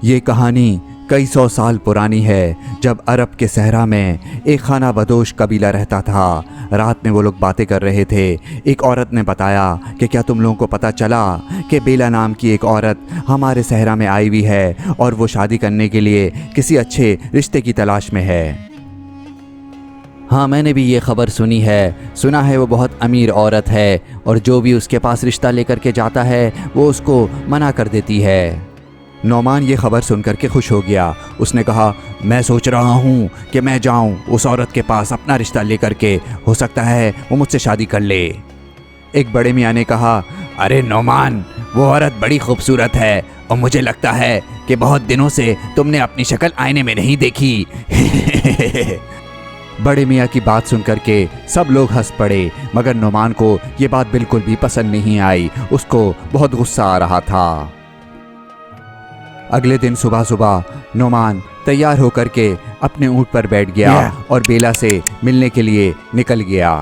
ये कहानी कई सौ साल पुरानी है। जब अरब के सहरा में एक खाना बदोश कबीला रहता था। रात में वो लोग बातें कर रहे थे। एक औरत ने बताया कि क्या तुम लोगों को पता चला कि बेला नाम की एक औरत हमारे सहरा में आई हुई है और वो शादी करने के लिए किसी अच्छे रिश्ते की तलाश में है। हाँ, मैंने भी ये खबर सुनी है। सुना है वो बहुत अमीर औरत है और जो भी उसके पास रिश्ता लेकर के जाता है वो उसको मना कर देती है। नौमान ये खबर सुनकर के खुश हो गया। उसने कहा, मैं सोच रहा हूँ कि मैं जाऊँ उस औरत के पास अपना रिश्ता लेकर के, हो सकता है वो मुझसे शादी कर ले। एक बड़े मियाँ ने कहा, अरे नौमान, वो औरत बड़ी खूबसूरत है और मुझे लगता है कि बहुत दिनों से तुमने अपनी शक्ल आईने में नहीं देखी। बड़े मियाँ की बात सुनकर के सब लोग हंस पड़े, मगर नौमान को ये बात बिल्कुल भी पसंद नहीं आई। उसको बहुत गुस्सा आ रहा था। अगले दिन सुबह सुबह नौमान तैयार होकर के अपने ऊँट पर बैठ गया और बेला से मिलने के लिए निकल गया।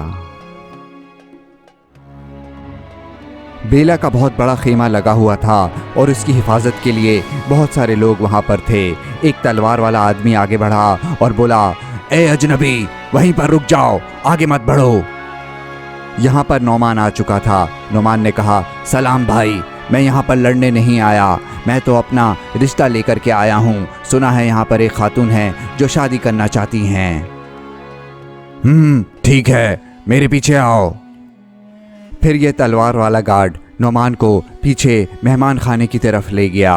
बेला का बहुत बड़ा खेमा लगा हुआ था और उसकी हिफाजत के लिए बहुत सारे लोग वहाँ पर थे। एक तलवार वाला आदमी आगे बढ़ा और बोला, ए अजनबी, वहीं पर रुक जाओ, आगे मत बढ़ो। यहाँ पर नौमान आ चुका था। नौमान ने कहा, सलाम भाई, मैं यहाँ पर लड़ने नहीं आया, मैं तो अपना रिश्ता लेकर के आया हूँ। सुना है यहाँ पर एक खातून है जो शादी करना चाहती हैं। ठीक है, मेरे पीछे आओ। फिर ये तलवार वाला गार्ड नौमान को पीछे मेहमान खाने की तरफ ले गया।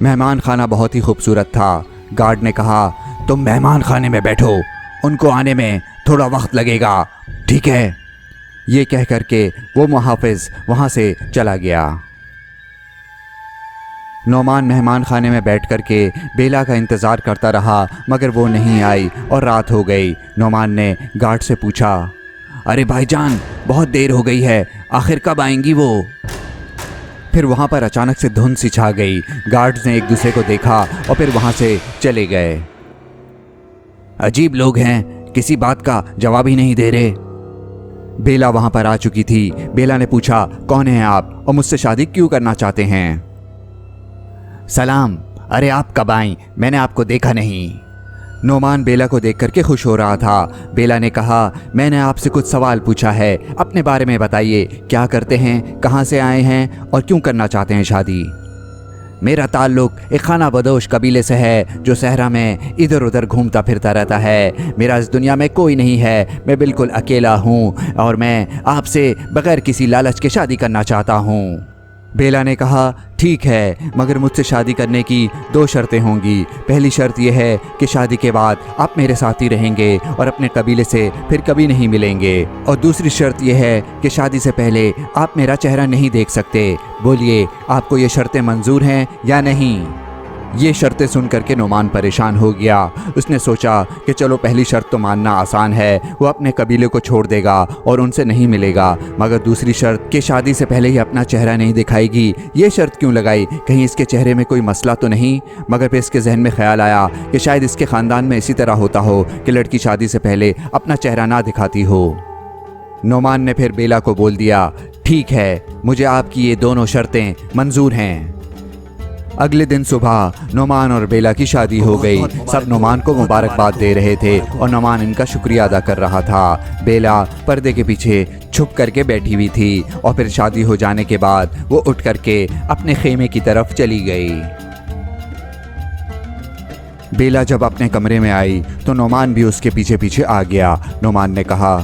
मेहमान खाना बहुत ही खूबसूरत था। गार्ड ने कहा, तुम मेहमान खाने में बैठो, उनको आने में थोड़ा वक्त लगेगा, ठीक है? ये कह करके वो मुहाफिज वहाँ से चला गया। नौमान मेहमान खाने में बैठ करके बेला का इंतज़ार करता रहा, मगर वो नहीं आई और रात हो गई। नौमान ने गार्ड से पूछा, अरे भाईजान, बहुत देर हो गई है, आखिर कब आएंगी वो? फिर वहाँ पर अचानक से धुंध सी छा गई। गार्ड्स ने एक दूसरे को देखा और फिर वहाँ से चले गए। अजीब लोग हैं, किसी बात का जवाब ही नहीं दे रहे। बेला वहाँ पर आ चुकी थी। बेला ने पूछा, कौन हैं आप और मुझसे शादी क्यों करना चाहते हैं? सलाम, अरे आप कब आई? मैंने आपको देखा नहीं। नौमान बेला को देख करके खुश हो रहा था। बेला ने कहा, मैंने आपसे कुछ सवाल पूछा है, अपने बारे में बताइए, क्या करते हैं, कहाँ से आए हैं और क्यों करना चाहते हैं शादी? मेरा ताल्लुक एक खाना बदोश कबीले से है जो सहरा में इधर उधर घूमता फिरता रहता है। मेरा इस दुनिया में कोई नहीं है, मैं बिल्कुल अकेला हूँ और मैं आपसे बगैर किसी लालच के शादी करना चाहता हूँ। बेला ने कहा, ठीक है, मगर मुझसे शादी करने की दो शर्तें होंगी। पहली शर्त यह है कि शादी के बाद आप मेरे साथ ही रहेंगे और अपने कबीले से फिर कभी नहीं मिलेंगे, और दूसरी शर्त यह है कि शादी से पहले आप मेरा चेहरा नहीं देख सकते। बोलिए, आपको ये शर्तें मंजूर हैं या नहीं? ये शर्तें सुन करके नौमान परेशान हो गया। उसने सोचा कि चलो पहली शर्त तो मानना आसान है, वो अपने कबीले को छोड़ देगा और उनसे नहीं मिलेगा, मगर दूसरी शर्त कि शादी से पहले ही अपना चेहरा नहीं दिखाएगी, ये शर्त क्यों लगाई? कहीं इसके चेहरे में कोई मसला तो नहीं? मगर फिर इसके जहन में ख्याल आया कि शायद इसके ख़ानदान में इसी तरह होता हो कि लड़की शादी से पहले अपना चेहरा ना दिखाती हो। नौमान ने फिर बेला को बोल दिया, ठीक है, मुझे आपकी ये दोनों शर्तें मंजूर हैं। अगले दिन सुबह नौमान और बेला की शादी हो गई। सब नौमान को मुबारकबाद दे रहे थे और नौमान इनका शुक्रिया अदा कर रहा था। बेला पर्दे के पीछे छुप करके बैठी हुई थी और फिर शादी हो जाने के बाद वो उठ करके अपने खेमे की तरफ चली गई। बेला जब अपने कमरे में आई तो नौमान भी उसके पीछे पीछे आ गया। नौमान ने कहा,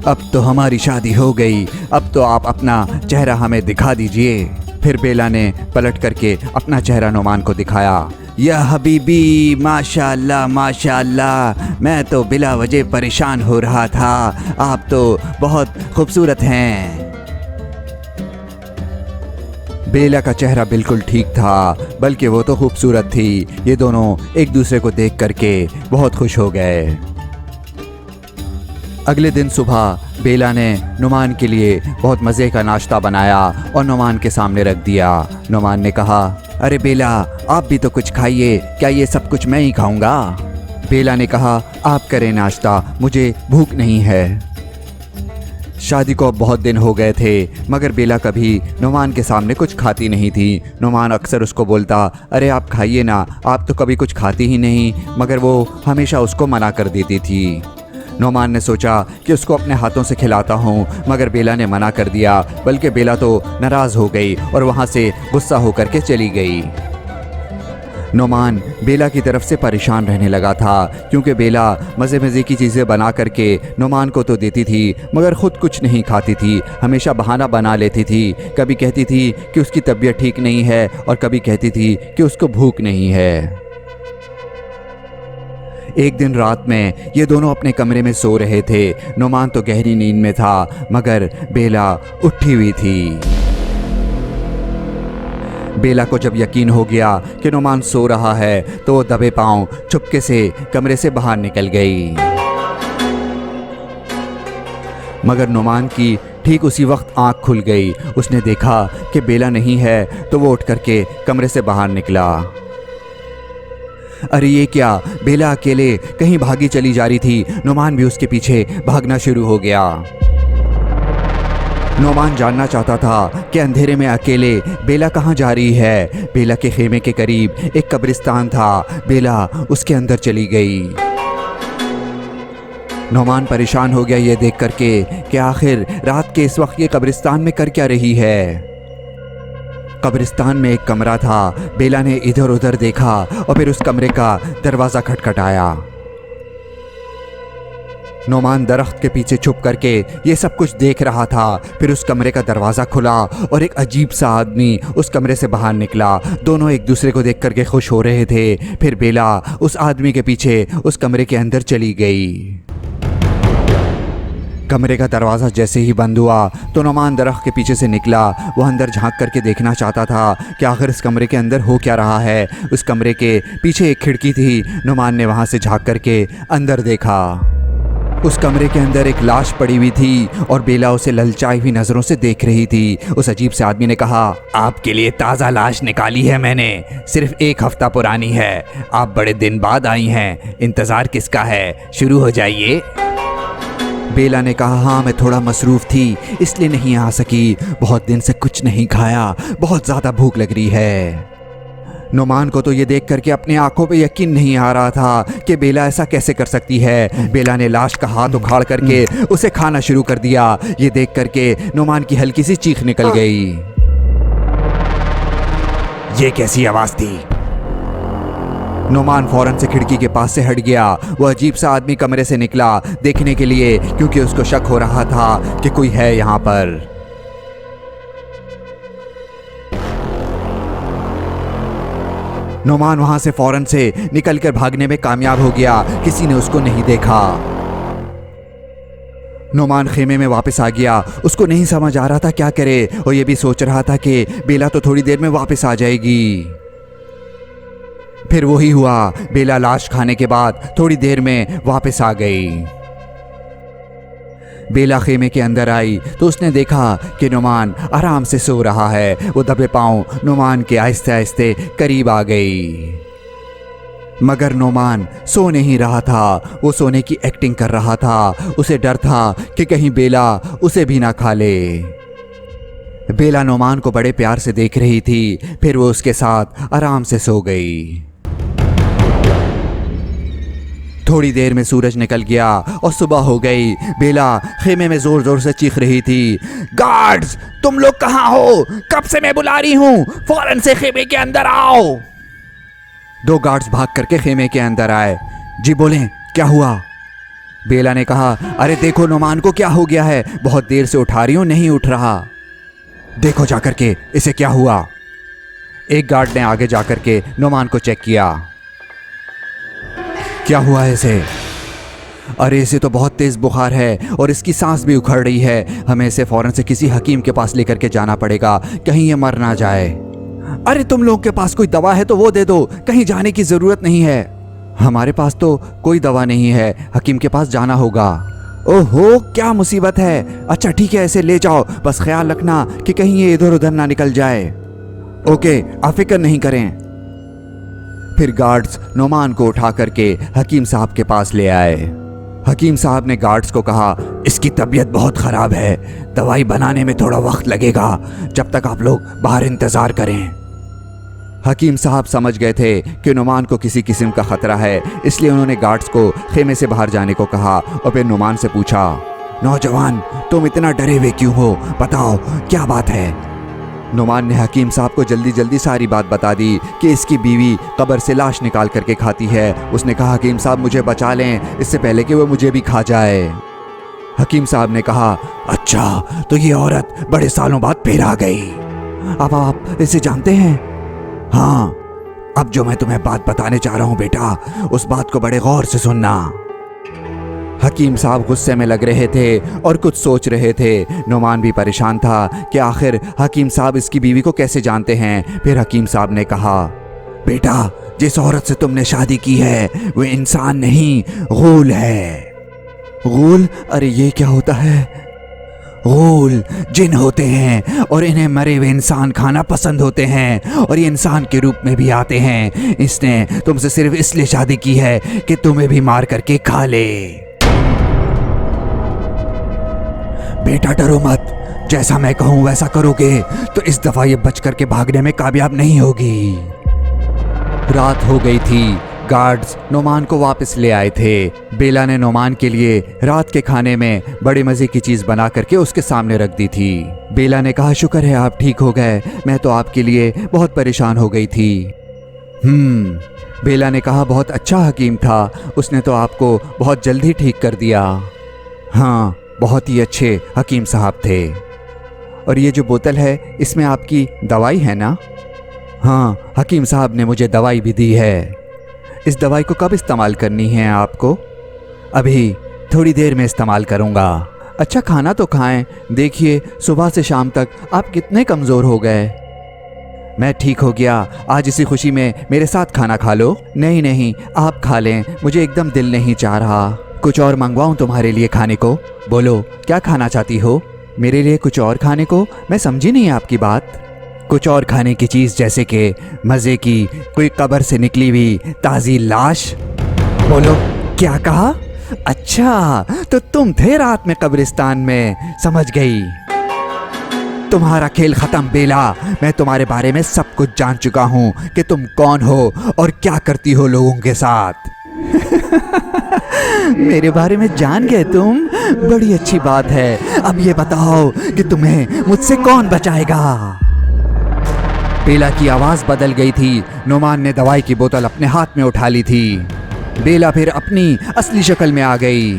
अब तो हमारी शादी हो गई, अब तो आप अपना चेहरा हमें दिखा दीजिए। फिर बेला ने पलट करके अपना चेहरा नौमान को दिखाया। या हबीबी, माशाअल्लाह माशाअल्लाह, मैं तो बिला वजह परेशान हो रहा था, आप तो बहुत खूबसूरत हैं। बेला का चेहरा बिल्कुल ठीक था, बल्कि वो तो खूबसूरत थी। ये दोनों एक दूसरे को देख करके बहुत खुश हो गए। अगले दिन सुबह बेला ने नौमान के लिए बहुत मज़े का नाश्ता बनाया और नौमान के सामने रख दिया। नौमान ने कहा, अरे बेला, आप भी तो कुछ खाइए, क्या ये सब कुछ मैं ही खाऊंगा? बेला ने कहा, आप करें नाश्ता, मुझे भूख नहीं है। शादी को अब बहुत दिन हो गए थे, मगर बेला कभी नुमान के सामने कुछ खाती नहीं थी। नुमान अक्सर उसको बोलता, अरे आप खाइए ना, आप तो कभी कुछ खाती ही नहीं, मगर वो हमेशा उसको मना कर देती थी। नुमान ने सोचा कि उसको अपने हाथों से खिलाता हूँ, मगर बेला ने मना कर दिया। बल्कि बेला तो नाराज़ हो गई और वहाँ से गुस्सा होकर के चली गई। नुमान बेला की तरफ से परेशान रहने लगा था, क्योंकि बेला मज़े मज़े की चीज़ें बना करके नुमान को तो देती थी, मगर ख़ुद कुछ नहीं खाती थी। हमेशा बहाना बना लेती थी। कभी कहती थी कि उसकी तबीयत ठीक नहीं है और कभी कहती थी कि उसको भूख नहीं है। एक दिन रात में ये दोनों अपने कमरे में सो रहे थे। नुमान तो गहरी नींद में था, मगर बेला उठी हुई थी। बेला को जब यकीन हो गया कि नुमान सो रहा है, तो वो दबे पांव चुपके से कमरे से बाहर निकल गई। मगर नुमान की ठीक उसी वक्त आंख खुल गई। उसने देखा कि बेला नहीं है, तो वो उठ करके कमरे से बाहर निकला। अरे ये क्या, बेला अकेले कहीं भागी चली जा रही थी। नुमान भी उसके पीछे भागना शुरू हो गया। नुमान जानना चाहता था कि अंधेरे में अकेले बेला कहाँ जा रही है। बेला के खेमे के करीब एक कब्रिस्तान था। बेला उसके अंदर चली गई। नुमान परेशान हो गया ये देख करके कि आखिर रात के इस वक्त ये कब्रिस्तान में कर क्या रही है। कब्रिस्तान में एक कमरा था। बेला ने इधर उधर देखा और फिर उस कमरे का दरवाज़ा खटखटाया। नुमान दरख्त के पीछे छुप करके ये सब कुछ देख रहा था। फिर उस कमरे का दरवाज़ा खुला और एक अजीब सा आदमी उस कमरे से बाहर निकला। दोनों एक दूसरे को देख करके खुश हो रहे थे। फिर बेला उस आदमी के पीछे उस कमरे के अंदर चली गई। कमरे का दरवाज़ा जैसे ही बंद हुआ तो नुमान दरख्त के पीछे से निकला। वो अंदर झांक करके देखना चाहता था कि आखिर इस कमरे के अंदर हो क्या रहा है। उस कमरे के पीछे एक खिड़की थी। नुमान ने वहाँ से झांक करके अंदर देखा। उस कमरे के अंदर एक लाश पड़ी हुई थी और बेला उसे ललचाई हुई नज़रों से देख रही थी। उस अजीब से आदमी ने कहा, आपके लिए ताज़ा लाश निकाली है मैंने, सिर्फ 1 हफ्ता पुरानी है। आप बड़े दिन बाद आई हैं, इंतज़ार किसका है, शुरू हो जाइए। बेला ने कहा, हाँ मैं थोड़ा मसरूफ़ थी इसलिए नहीं आ सकी। बहुत दिन से कुछ नहीं खाया, बहुत ज़्यादा भूख लग रही है। नुमान को तो ये देख करके अपनी आंखों पे यकीन नहीं आ रहा था कि बेला ऐसा कैसे कर सकती है। बेला ने लाश का हाथ उखाड़ करके उसे खाना शुरू कर दिया। ये देख करके नुमान की हल्की सी चीख निकल गई। ये कैसी आवाज़ थी? नुमान फौरन से खिड़की के पास से हट गया। वो अजीब सा आदमी कमरे से निकला देखने के लिए, क्योंकि उसको शक हो रहा था कि कोई है यहाँ पर। नुमान वहां से फौरन से निकलकर भागने में कामयाब हो गया। किसी ने उसको नहीं देखा। नुमान खेमे में वापस आ गया। उसको नहीं समझ आ रहा था क्या करे, और ये भी सोच रहा था कि बेला तो थोड़ी देर में वापस आ जाएगी। फिर वही हुआ। बेला लाश खाने के बाद थोड़ी देर में वापस आ गई। बेला खेमे के अंदर आई तो उसने देखा कि नुमान आराम से सो रहा है। वो दबे पांव नुमान के आहिस्ते आहिस्ते करीब आ गई, मगर नुमान सो नहीं रहा था। वो सोने की एक्टिंग कर रहा था। उसे डर था कि कहीं बेला उसे भी ना खा ले। बेला नुमान को बड़े प्यार से देख रही थी। फिर वो उसके साथ आराम से सो गई। थोड़ी देर में सूरज निकल गया और सुबह हो गई। बेला खेमे में जोर जोर से चीख रही थी, गार्ड्स तुम लोग कहाँ हो? कब से मैं बुला रही हूँ, फौरन से खेमे के अंदर आओ। 2 गार्ड्स भाग करके खेमे के अंदर आए। जी बोलें, क्या हुआ? बेला ने कहा, अरे देखो नुमान को क्या हो गया है, बहुत देर से उठा रही हूँ नहीं उठ रहा। देखो जाकर के इसे क्या हुआ। एक गार्ड ने आगे जाकर के नुमान को चेक किया। क्या हुआ है इसे? अरे इसे तो बहुत तेज़ बुखार है और इसकी सांस भी उखड़ रही है। हमें इसे फौरन से किसी हकीम के पास लेकर के जाना पड़ेगा, कहीं ये मर ना जाए। अरे तुम लोगों के पास कोई दवा है तो वो दे दो, कहीं जाने की ज़रूरत नहीं है। हमारे पास तो कोई दवा नहीं है, हकीम के पास जाना होगा। ओहो क्या मुसीबत है। अच्छा ठीक है, इसे ले जाओ, बस ख्याल रखना कि कहीं ये इधर उधर ना निकल जाए। ओके, आप फिक्र नहीं करें। फिर गार्ड्स नुमान को उठा करके हकीम साहब के पास ले आए। हकीम साहब ने गार्ड्स को कहा, इसकी तबीयत बहुत ख़राब है, दवाई बनाने में थोड़ा वक्त लगेगा, जब तक आप लोग बाहर इंतज़ार करें। हकीम साहब समझ गए थे कि नुमान को किसी किस्म का ख़तरा है, इसलिए उन्होंने गार्ड्स को खेमे से बाहर जाने को कहा और फिर नुमान से पूछा, नौजवान तुम इतना डरे हुए क्यों हो, बताओ क्या बात है। नुमान ने हकीम साहब को जल्दी जल्दी सारी बात बता दी कि इसकी बीवी कब्र से लाश निकाल करके खाती है। उसने कहा, हकीम साहब मुझे बचा लें इससे पहले कि वो मुझे भी खा जाए। हकीम साहब ने कहा, अच्छा तो ये औरत बड़े सालों बाद फिर आ गई, अब आप इसे जानते हैं? हाँ, अब जो मैं तुम्हें बात बताने जा रहा हूँ बेटा, उस बात को बड़े गौर से सुनना। हकीम साहब गुस्से में लग रहे थे और कुछ सोच रहे थे। नुमान भी परेशान था कि आखिर हकीम साहब इसकी बीवी को कैसे जानते हैं। फिर हकीम साहब ने कहा, बेटा जिस औरत से तुमने शादी की है वो इंसान नहीं, गूल है। गूल? अरे ये क्या होता है? गूल जिन होते हैं और इन्हें मरे हुए इंसान खाना पसंद होते हैं और ये इंसान के रूप में भी आते हैं। इसने तुमसे सिर्फ इसलिए शादी की है कि तुम्हें भी मार करके खा ले। बेटा डरो मत, जैसा मैं कहूं वैसा करोगे तो इस दफा ये बच करके भागने में कामयाब नहीं होगी। रात हो गई थी। गार्ड्स नुमान को वापस ले आए थे। बेला ने नुमान के लिए रात के खाने में बड़े मज़े की चीज़ बना करके उसके सामने रख दी थी। बेला ने कहा, शुक्र है आप ठीक हो गए, मैं तो आपके लिए बहुत परेशान हो गई थी। बेला ने कहा, बहुत अच्छा हकीम था, उसने तो आपको बहुत जल्दी ठीक कर दिया। हाँ, बहुत ही अच्छे हकीम साहब थे। और ये जो बोतल है इसमें आपकी दवाई है ना? हाँ, हकीम साहब ने मुझे दवाई भी दी है। इस दवाई को कब इस्तेमाल करनी है आपको? अभी थोड़ी देर में इस्तेमाल करूँगा। अच्छा खाना तो खाएं, देखिए सुबह से शाम तक आप कितने कमज़ोर हो गए। मैं ठीक हो गया, आज इसी खुशी में मेरे साथ खाना खा लो। नहीं नहीं, आप खा लें, मुझे एकदम दिल नहीं चाह रहा। कुछ और मंगवाऊँ तुम्हारे लिए खाने को? बोलो क्या खाना चाहती हो? मेरे लिए कुछ और खाने को? मैं समझी नहीं आपकी बात। कुछ और खाने की चीज़ जैसे कि मज़े की कोई कब्र से निकली हुई ताज़ी लाश। बोलो क्या कहा? अच्छा तो तुम थे रात में कब्रिस्तान में, समझ गई। तुम्हारा खेल ख़त्म बेला, मैं तुम्हारे बारे में सब कुछ जान चुका हूँ कि तुम कौन हो और क्या करती हो लोगों के साथ। मेरे बारे में जान गए तुम? बड़ी अच्छी बात है। अब ये बताओ कि तुम्हें मुझसे कौन बचाएगा? बेला की आवाज़ बदल गई थी। नुमान ने दवाई की बोतल अपने हाथ में उठा ली थी। बेला फिर अपनी असली शक्ल में आ गई।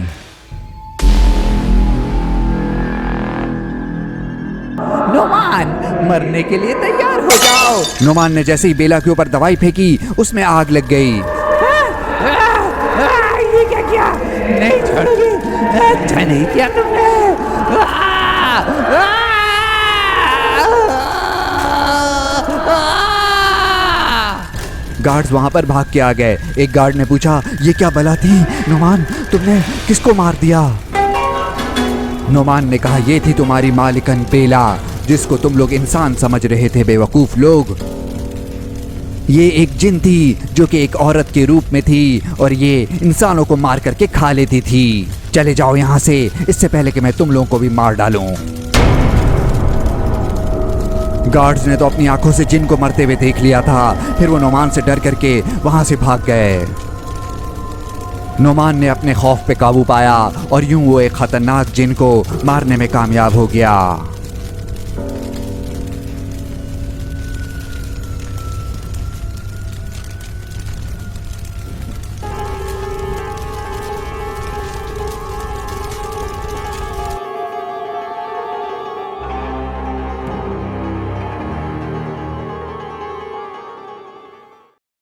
नुमान, मरने के लिए तैयार हो जाओ। नुमान ने जैसे ही बेला के ऊपर दवाई फेंकी उसमें आग लग गई। ये क्या किया? नहीं छोड़ोगे? अच्छा नहीं किया तुमने। गार्ड्स वहां पर भाग के आ गए। एक गार्ड ने पूछा, ये क्या बला थी नुमान, तुमने किसको मार दिया? नुमान ने कहा, ये थी तुम्हारी मालिकन बेला, जिसको तुम लोग इंसान समझ रहे थे बेवकूफ लोग। ये एक जिन थी जो कि एक औरत के रूप में थी और ये इंसानों को मार करके खा लेती थी। चले जाओ यहाँ से, इससे पहले कि मैं तुम लोगों को भी मार डालूं। गार्ड्स ने तो अपनी आंखों से जिन को मरते हुए देख लिया था। फिर वो नुमान से डर करके वहां से भाग गए। नुमान ने अपने खौफ पे काबू पाया और यूं वो एक खतरनाक जिन को मारने में कामयाब हो गया।